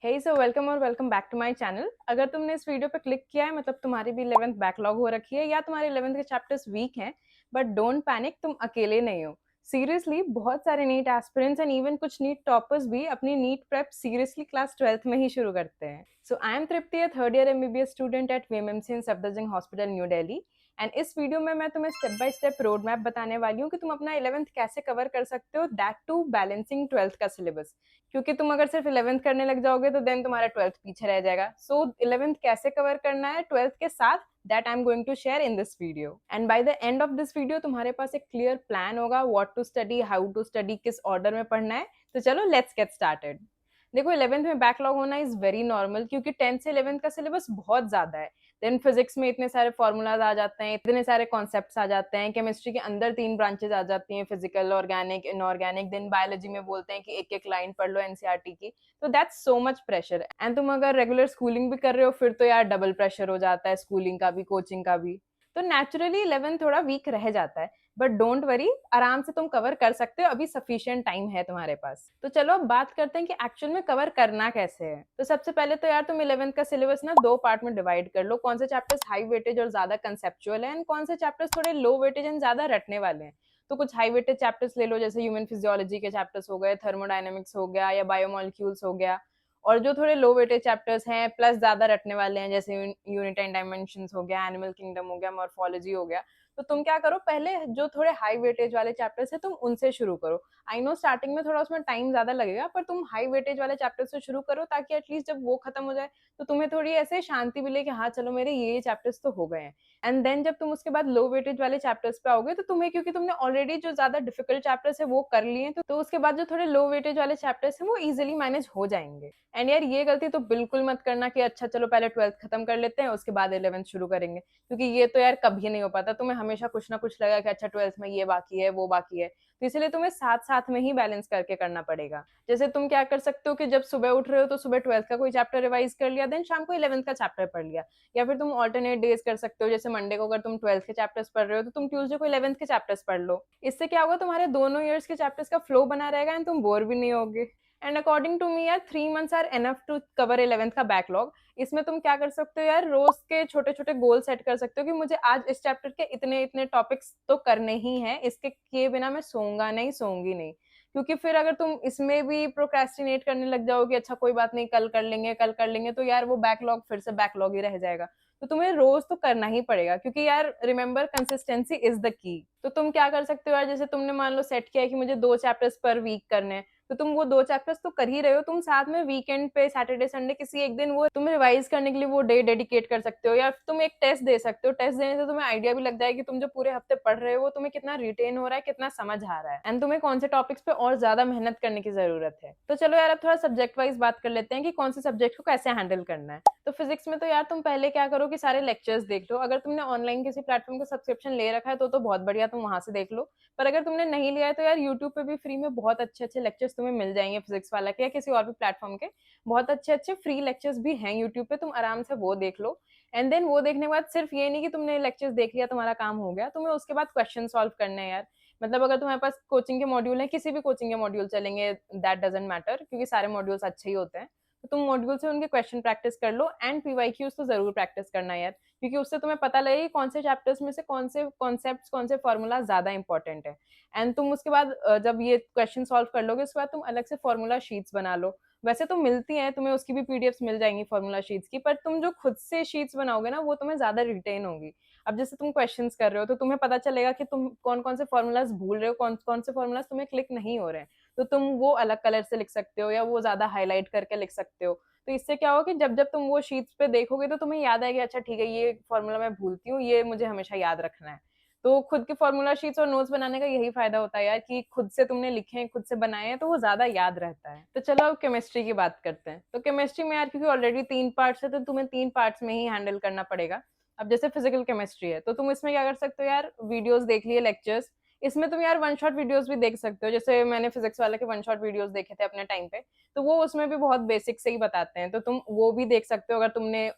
हे so welcome और welcome back to my channel. अगर तुमने इस वीडियो पे क्लिक किया है मतलब तुम्हारी भी 11th बैकलॉग हो रखी है या तुम्हारे 11th के चैप्टर्स वीक हैं, बट डोंट पैनिक, तुम अकेले नहीं हो। सीरियसली बहुत सारे नीट एस्पिरेंट्स एंड इवन कुछ नीट टॉपर्स भी अपनी NEET prep seriously class 12th में ही शुरू करते हैं। So I am Tripti, third year MBBS student at VMMC in Safdarjung hospital new Delhi. And इस वीडियो में मैं तुम्हें step by step road map बताने वाली हूँ कि तुम अपना 11th कैसे कवर कर सकते हो, दैट टू बैलेंसिंग 12th का सिलेबस। क्योंकि तुम अगर सिर्फ 11th करने लग जाओगे तो देन तुम्हारा 12th पीछे रह जाएगा। सो 11th कैसे कवर करना है 12th के साथ, that I am going to share in this video. And by the end of this video तुम्हारे पास एक क्लियर प्लान होगा, what to study, how to study, किस ऑर्डर में पढ़ना है। तो चलो लेट्स गेट स्टार्टेड। देखो 11th में बैकलॉग होना इज वेरी नॉर्मल, क्योंकि 10th से 11th का सिलेबस बहुत ज्यादा है। देन फिजिक्स में इतने सारे फॉर्मूलाज आ जाते हैं, इतने सारे कॉन्सेप्ट्स आ जाते हैं। केमिस्ट्री के अंदर 3 ब्रांचेस आ जाती हैं, physical, organic, inorganic. Then biology में बोलते हैं कि एक एक लाइन पढ़ लो एनसीईआरटी की। तो that's so much pressure. And तुम अगर रेगुलर स्कूलिंग भी कर रहे हो फिर तो यार डबल प्रेशर हो जाता है, स्कूलिंग का भी, कोचिंग का भी। तो नेचुरली 11th थोड़ा वीक रह जाता है, बट डोंट वरी, आराम से तुम कवर कर सकते हो, अभी सफिशिएंट टाइम है तुम्हारे पास। तो चलो अब बात करते हैं कि एक्चुअल में कवर करना कैसे है। तो सबसे पहले तो यार तुम 11th का सिलेबस ना 2 पार्ट में डिवाइड कर लो, कौन से चैप्टर्स हाई वेटेज और ज्यादा कंसेप्चुअल है एंड कौन से चैप्टर्स थोड़े लो वेटेज एंड ज्यादा रटने वाले हैं। तो कुछ हाई वेटेज चैप्टर्स ले लो, जैसे ह्यूमन फिजियोलॉजी के चैप्टर्स हो गए, थर्मोडायनेमिक्स हो गया या बायोमोलिक्यूल्स हो गया। और जो थोड़े लो वेटेज चैप्टर्स हैं प्लस ज्यादा रटने वाले हैं, जैसे यूनिट एंड डायमेंशंस हो गया, एनिमल किंगडम हो गया, मॉर्फोलॉजी हो गया। तो तुम क्या करो, पहले जो थोड़े हाई वेटेज वाले चैप्टर्स है तुम उनसे शुरू करो। आई नो स्टार्टिंग में थोड़ा उसमें टाइम ज्यादा लगेगा, पर तुम हाई वेटेज वाले चैप्टर से शुरू करो, ताकि एटलीस्ट जब वो खत्म हो जाए तो तुम्हें थोड़ी ऐसे शांति मिले कि हाँ चलो मेरे ये चैप्टर्स तो हो गए हैं। एंड देन जब तुम उसके बाद लो वेटेज वाले चैप्टर्स पे आओगे तो तुम्हें, क्योंकि तुमने ऑलरेडी जो ज्यादा डिफिकल्ट चैप्टर्स है वो कर लिए, तो उसके बाद जो थोड़े लो वेटेज वाले चैप्टर्स है वो इजिली मैनेज हो जाएंगे। एंड यार ये गलती तो बिल्कुल मत करना कि अच्छा चलो पहले 12th खत्म कर लेते हैं उसके बाद 11th शुरू करेंगे, क्योंकि ये तो यार कभी नहीं हो पाता। तुम्हें हमेशा कुछ ना कुछ लगा कि अच्छा 12th में ये बाकी है वो बाकी है, तो इसलिए तुम्हें साथ साथ में ही बैलेंस करके करना पड़ेगा। जैसे तुम क्या कर सकते हो कि जब सुबह उठ रहे हो तो सुबह 12th का कोई चैप्टर रिवाइज कर लिया, देन शाम को 11th का चैप्टर पढ़ लिया। या फिर तुम ऑल्टरनेट डेज कर सकते हो, जैसे मंडे को अगर तुम 12th के चैप्टर्स पढ़ रहे हो तो तुम ट्यूसडे को 11th के चैप्टर्स पढ़ लो। इससे क्या होगा, तुम्हारे दोनों ईयर्स के चैप्टर्स का फ्लो बना रहेगा एंड तुम बोर भी नहीं होगे। एंड अकॉर्डिंग टू मी यार 3 months are enough to cover 11th का बैकलॉग। इसमें तुम क्या कर सकते हो यार, रोज के छोटे छोटे गोल सेट कर सकते हो कि मुझे आज इस चैप्टर के इतने इतने टॉपिक्स तो करने ही हैं, इसके किए बिना मैं सोऊंगा नहीं, सोऊंगी नहीं। क्योंकि फिर अगर तुम इसमें भी प्रोक्रेस्टिनेट करने लग जाओगे, अच्छा कोई बात नहीं कल कर लेंगे कल कर लेंगे, तो यार वो बैकलॉग फिर से बैकलॉग ही रह जाएगा। तो तुम्हें रोज तो करना ही पड़ेगा, क्योंकि यार remember consistency is the key. तो तुम क्या कर सकते हो यार, जैसे तुमने मान लो सेट किया है कि मुझे 2 चैप्टर्स पर वीक करने हैं, तो तुम वो 2 चैप्टर्स तो कर ही रहे हो, तुम साथ में वीकेंड पे सैटरडे संडे किसी एक दिन वो तुम रिवाइज करने के लिए वो डे डेडिकेट कर सकते हो। या तुम एक टेस्ट दे सकते हो, टेस्ट देने से तुम्हें आइडिया भी लग जाएगा कि तुम जो पूरे हफ्ते पढ़ रहे हो वो तुम्हें कितना रिटेन हो रहा है, कितना समझ आ रहा है, एंड तुम्हें कौन से टॉपिक्स पे और ज्यादा मेहनत करने की जरूरत है। तो चलो यार अब थोड़ा सब्जेक्ट वाइज बात कर लेते हैं कि कौन से सब्जेक्ट को कैसे हैंडल करना है। तो फिजिक्स में तो यार तुम पहले क्या करो कि सारे लेक्चर्स देख लो। अगर तुमने ऑनलाइन किसी प्लेटफॉर्म का सब्सक्रिप्शन ले रखा है तो बहुत बढ़िया, तुम वहां से देख लो। पर अगर तुमने नहीं लिया है तो यार यूट्यूब पे भी फ्री में बहुत अच्छे अच्छे लेक्चर्स तुम्हें मिल जाएंगे, फिजिक्स वाला के या किसी और भी प्लेटफॉर्म के। बहुत अच्छे अच्छे फ्री लेक्चर्स भी हैं यूट्यूब पे, तुम आराम से वो देख लो। एंड देन वो देखने के बाद सिर्फ ये नहीं कि तुमने लेक्चर्स देख लिया तुम्हारा काम हो गया, तुम्हें उसके बाद क्वेश्चन सॉल्व करने हैं यार। मतलब अगर तुम्हारे पास कोचिंग के मॉड्यूल है, किसी भी कोचिंग के मॉड्यूल चलेंगे, दैट डजेंट मैटर, क्योंकि सारे मॉड्यूल्स अच्छे ही होते हैं। तो तुम मॉड्यूल से उनके क्वेश्चन प्रैक्टिस कर लो, एंड पीवाईक्यूज तो जरूर प्रैक्टिस करना है यार, क्योंकि उससे तुम्हें पता लगेगा कौन से चैप्टर्स में से कौन से कॉन्सेप्ट्स, कौन से फॉर्मूला ज्यादा इंपॉर्टेंट है। एंड तुम उसके बाद जब ये क्वेश्चन सॉल्व कर लोगे उसके बाद तुम अलग से फॉर्मूला शीट्स बना लो। वैसे तो मिलती हैं, तुम्हें उसकी भी पीडीएफ्स मिल जाएंगी फॉर्मूला शीट्स की, पर तुम जो खुद से शीट्स बनाओगे ना वो तुम्हें ज्यादा रिटेन होगी। अब जैसे तुम क्वेश्चंस कर रहे हो तो तुम्हें पता चलेगा कि तुम कौन कौन से फॉर्मूलाज भूल रहे हो, कौन कौन से फॉर्मूलाज तुम्हें क्लिक नहीं हो रहे हैं। तो तुम वो अलग कलर से लिख सकते हो या वो ज्यादा हाईलाइट करके लिख सकते हो। तो इससे क्या होगा कि जब जब तुम वो शीट्स पे देखोगे तो तुम्हें याद आएगा, अच्छा ठीक है ये फॉर्मूला मैं भूलती हूँ, ये मुझे हमेशा याद रखना है। तो खुद के फॉर्मूला शीट्स और नोट्स बनाने का यही फायदा होता है यार, कि खुद से तुमने लिखे हैं, खुद से बनाए हैं, तो वो ज्यादा याद रहता है। तो चलो अब केमिस्ट्री की बात करते हैं। तो केमिस्ट्री में यार क्योंकि ऑलरेडी 3 पार्ट्स है तो तुम्हें 3 पार्ट्स में ही हैंडल करना पड़ेगा। अब जैसे फिजिकल केमिस्ट्री है तो तुम इसमें क्या कर सकते हो यार, वीडियोस देख लिए, लेक्चर्स। इसमें तुम यार वन शॉट वीडियोस भी देख सकते हो, जैसे मैंने फिजिक्स वाले के वन शॉट वीडियोस देखे थे अपने टाइम पे। तो वो उसमें भी बहुत बेसिक से ही बताते हैं, तो तुम वो भी देख सकते हो अगर तुमने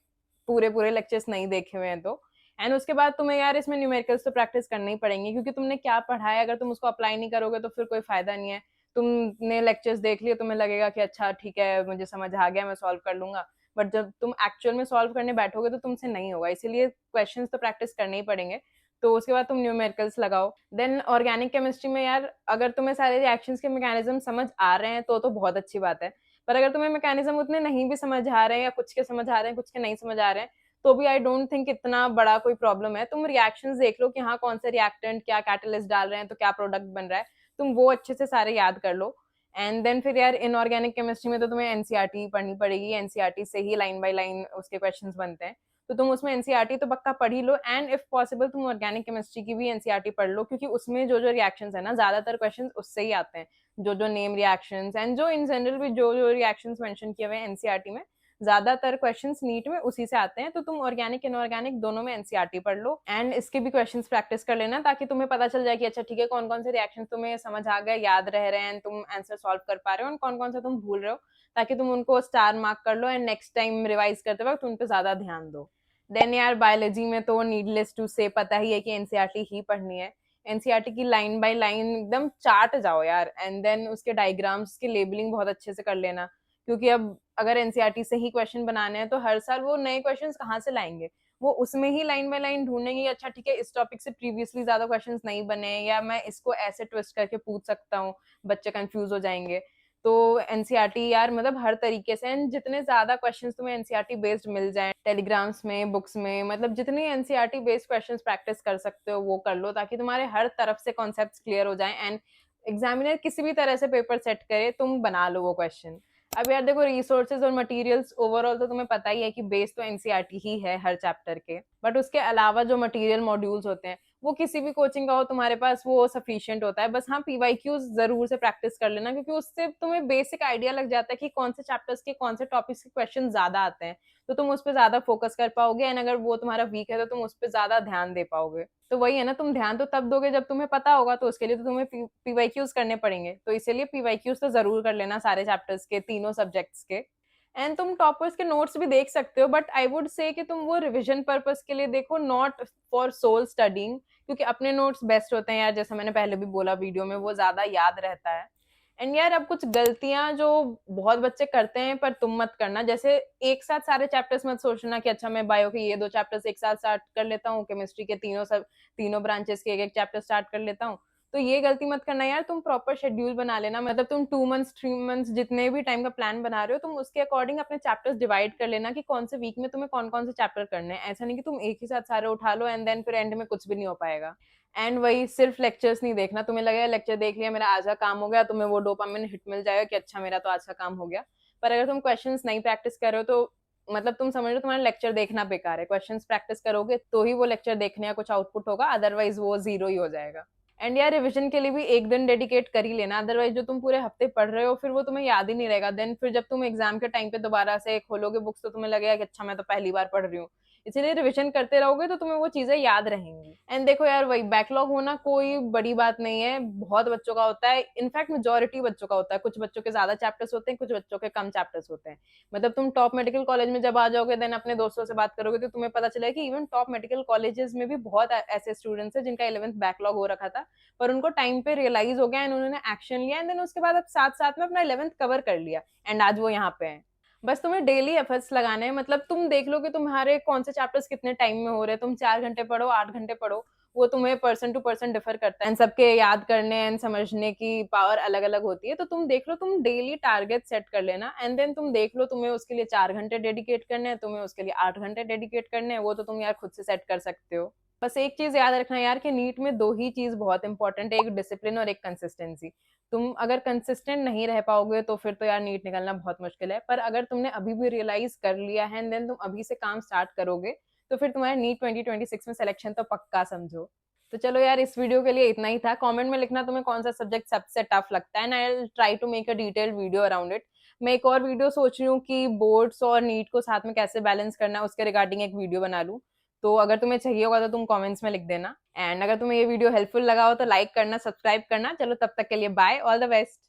पूरे पूरे लेक्चर्स नहीं देखे हुए हैं तो। एंड उसके बाद तुम्हें यार इसमें न्यूमेरिकल्स तो प्रैक्टिस करनी ही पड़ेंगी, क्योंकि तुमने क्या पढ़ा है अगर तुम उसको अप्लाई नहीं करोगे तो फिर कोई फायदा नहीं है। तुमने लेक्चर्स देख लिए, तुम्हें लगेगा कि अच्छा ठीक है मुझे समझ आ गया, मैं सॉल्व कर लूंगा, बट जब तुम एक्चुअल में सॉल्व करने बैठोगे तो तुमसे नहीं होगा, इसीलिए क्वेश्चंस तो प्रैक्टिस करने ही पड़ेंगे। तो उसके बाद तुम न्यूमेरिकल्स लगाओ। देन ऑर्गेनिक केमिस्ट्री में यार अगर तुम्हें सारे रिएक्शंस के मैकेनिज्म समझ आ रहे हैं तो बहुत अच्छी बात है, पर अगर तुम्हें मैकेनिज्म उतने नहीं भी समझ आ रहे हैं या कुछ के समझ आ रहे हैं कुछ के नहीं समझ आ रहे हैं, तो भी आई डोंट थिंक इतना बड़ा कोई प्रॉब्लम है। तुम रिएक्शंस देख लो कि हाँ कौन से रिएक्टेंट क्या कैटलिस्ट डाल रहे हैं तो क्या प्रोडक्ट बन रहा है, तुम वो अच्छे से सारे याद कर लो। एंड देन फिर यार इनऑर्गेनिक केमिस्ट्री में तो तुम्हें एनसीईआरटी पढ़नी पड़ेगी, एनसीईआरटी से ही लाइन बाय लाइन उसके क्वेश्चंस बनते हैं, तो तुम उसमें एनसीईआरटी तो पक्का पढ़ ही लो। एंड इफ पॉसिबल तुम ऑर्गेनिक केमिस्ट्री की भी एनसीईआरटी पढ़ लो, क्योंकि उसमें जो रिएक्शंस है ना ज्यादातर क्वेश्चंस उससे ही आते हैं, जो नेम रिएक्शंस एंड जो इन जनरल भी जो रिएक्शंस मेंशन किए हुए हैं एनसीईआरटी में, ज्यादातर क्वेश्चंस नीट में उसी से आते हैं। तो तुम ऑर्गेनिक इनऑर्गेनिक दोनों में एनसीईआरटी पढ़ लो एंड इसके भी क्वेश्चंस प्रैक्टिस कर लेना, ताकि तुम्हें पता चल जाए कि अच्छा ठीक है कौन कौन से रिएक्शंस तुम्हें समझ आ गए, याद रह रहे हैं, तुम आंसर सॉल्व कर पा रहे हो, और कौन कौन सा तुम भूल रहे हो, ताकि तुम उनको स्टार मार्क कर लो एंड नेक्स्ट टाइम रिवाइज करते वक्त उन पे ज्यादा ध्यान दो। देन यार बायोलॉजी में तो नीडलेस टू से पता ही है कि एनसीईआरटी ही पढ़नी है। एनसीईआरटी की लाइन बाय लाइन एकदम चार्ट जाओ यार, एंड देन उसके डायग्राम्स की लेबलिंग बहुत अच्छे से कर लेना, क्योंकि अब अगर एनसीईआरटी से ही क्वेश्चन बनाने हैं तो हर साल वो नए क्वेश्चन कहाँ से लाएंगे, वो उसमें ही लाइन बाय लाइन ढूंढेंगे, अच्छा ठीक है इस टॉपिक से प्रीवियसली ज्यादा क्वेश्चंस नहीं बने या मैं इसको ऐसे ट्विस्ट करके पूछ सकता हूँ, बच्चे कंफ्यूज हो जाएंगे। तो एनसीईआरटी यार मतलब हर तरीके से, एंड जितने ज्यादा क्वेश्चंस तुम्हें एनसीईआरटी बेस्ड मिल जाए टेलीग्राम्स में बुक्स में, मतलब जितने एनसीईआरटी बेस्ड क्वेश्चंस प्रैक्टिस कर सकते हो वो कर लो, ताकि तुम्हारे हर तरफ से कॉन्सेप्ट्स क्लियर हो जाए एंड एग्जामिनर किसी भी तरह से पेपर सेट करे तुम बना लो वो क्वेश्चन। अब यार देखो रिसोर्सेज और मटेरियल्स ओवरऑल तो तुम्हें पता ही है कि बेस तो एनसीईआरटी ही है हर चैप्टर के, बट उसके अलावा जो मटेरियल मॉड्यूल्स होते हैं वो किसी भी कोचिंग का हो तुम्हारे पास वो सफिशिएंट होता है। बस हाँ पीवाईक्यूज जरूर से प्रैक्टिस कर लेना, क्योंकि उससे तुम्हें बेसिक आइडिया लग जाता है कि कौन से चैप्टर्स के कौन से टॉपिक्स के क्वेश्चन ज्यादा आते हैं, तो तुम उस पर ज्यादा फोकस कर पाओगे, एंड अगर वो तुम्हारा वीक है तो तुम उस पर ज्यादा ध्यान दे पाओगे। तो वही है ना, तुम ध्यान तो तब दोगे जब तुम्हें पता होगा, तो उसके लिए तो तुम्हें पीवाईक्यूज करने पड़ेंगे, तो इसीलिए पीवाईक्यूज तो जरूर कर लेना सारे चैप्टर्स के तीनों सब्जेक्ट्स के। एंड तुम टॉपर्स के नोट्स भी देख सकते हो, बट आई वुड से कि तुम वो रिविजन पर्पस के लिए देखो, नॉट फॉर सोल स्टडिंग, क्योंकि अपने नोट्स बेस्ट होते हैं यार, जैसा मैंने पहले भी बोला वीडियो में, वो ज्यादा याद रहता है। एंड यार अब कुछ गलतियां जो बहुत बच्चे करते हैं पर तुम मत करना, जैसे एक साथ सारे चैप्टर्स मत सोचना कि अच्छा मैं बायो के ये 2 चैप्टर्स एक साथ स्टार्ट कर लेता हूँ, केमिस्ट्री के तीनों ब्रांचेस के एक एक चैप्टर स्टार्ट कर लेता हूँ, तो ये गलती मत करना यार। तुम प्रॉपर शेड्यूल बना लेना, मतलब तुम 2 मंथ्स 3 मंथ्स जितने भी टाइम का प्लान बना रहे हो तुम उसके अकॉर्डिंग अपने चैप्टर्स डिवाइड कर लेना कि कौन से वीक में तुम्हें कौन कौन से चैप्टर करने हैं। ऐसा नहीं कि तुम एक ही साथ सारे उठा लो एंड देन फिर एंड में कुछ भी नहीं हो पाएगा। एंड वही सिर्फ लेक्चर्स नहीं देखना, तुम्हें लगेगा लेक्चर देख लिया मेरा आज का काम हो गया, तुम्हें वो डोपामिन हिट मिल जाएगा कि अच्छा मेरा तो आज का काम हो गया, पर अगर तुम क्वेश्चंस नहीं प्रैक्टिस कर रहे हो तो मतलब तुम समझ लो तुम्हारा लेक्चर देखना बेकार है। क्वेश्चंस प्रैक्टिस करोगे तो ही वो लेक्चर देखने का कुछ आउटपुट होगा, अदरवाइज वो जीरो ही हो जाएगा। एंड यार रिविजन के लिए भी एक दिन डेडिकेट कर ही लेना, अदरवाइज जो तुम पूरे हफ्ते पढ़ रहे हो फिर वो तुम्हें याद ही नहीं रहेगा। देन फिर जब तुम एग्जाम के टाइम पे दोबारा से खोलोगे बुक्स तो तुम्हें लगेगा कि अच्छा मैं तो पहली बार पढ़ रही हूँ, इसीलिए रिविजन करते रहोगे तो तुम्हें वो चीजें याद रहेंगी। एंड देखो यार वही बैकलॉग होना कोई बड़ी बात नहीं है, बहुत बच्चों का होता है, इनफैक्ट मेजोरिटी बच्चों का होता है, कुछ बच्चों के ज्यादा चैप्टर्स होते हैं कुछ बच्चों के कम चैप्टर्स होते हैं। मतलब तुम टॉप मेडिकल कॉलेज में जब आ जाओगे देन अपने दोस्तों से बात करोगे तो तुम्हें पता चलेगा कि इवन टॉप मेडिकल कॉलेजेस में भी बहुत ऐसे स्टूडेंट्स हैं जिनका 11th बैकलॉग हो रखा था, पर उनको टाइम पे रियलाइज हो गया एंड उन्होंने एक्शन लिया एंड देन उसके बाद अब साथ साथ में अपना 11th कवर कर लिया एंड आज वो यहाँ पे हैं। बस तुम्हें डेली एफर्ट्स लगाने हैं, मतलब तुम देख लो कि तुम्हारे कौन से चैप्टर्स कितने टाइम में हो रहे हैं, तुम 4 घंटे पढ़ो 8 घंटे पढ़ो, वो तुम्हें पर्सन टू पर्सन डिफर करता है एंड सबके याद करने एंड समझने की पावर अलग अलग होती है। तो तुम देख लो, तुम डेली टारगेट सेट कर लेना एंड देन तुम देख लो तुम्हें उसके लिए 4 घंटे डेडिकेट करने हैं, तुम्हें उसके लिए 8 घंटे डेडिकेट करने हैं, वो तो तुम यार खुद से सेट कर सकते हो। बस एक चीज याद रखना यार कि नीट में 2 ही चीज बहुत इंपॉर्टेंट है, एक डिसिप्लिन और एक कंसिस्टेंसी। तुम अगर कंसिस्टेंट नहीं रह पाओगे तो फिर तो यार नीट निकलना बहुत मुश्किल है, पर अगर तुमने अभी भी रियलाइज कर लिया है देन तुम अभी से काम स्टार्ट करोगे तो फिर तुम्हारा नीट 2026 में सिलेक्शन तो पक्का समझो। तो चलो यार इस वीडियो के लिए इतना ही था। कमेंट में लिखना तुम्हें कौन सा सब्जेक्ट सबसे टफ लगता है and I will try to make a detailed video around it. मैं एक और वीडियो सोच रही हूँ कि बोर्ड्स और नीट को साथ में कैसे बैलेंस करना है उसके रिगार्डिंग एक वीडियो बना लूँ, तो अगर तुम्हें चाहिए होगा तो तुम कमेंट्स में लिख देना। एंड अगर तुम्हें ये वीडियो हेल्पफुल लगा हो तो लाइक करना, सब्सक्राइब करना। चलो तब तक के लिए बाय, ऑल द बेस्ट।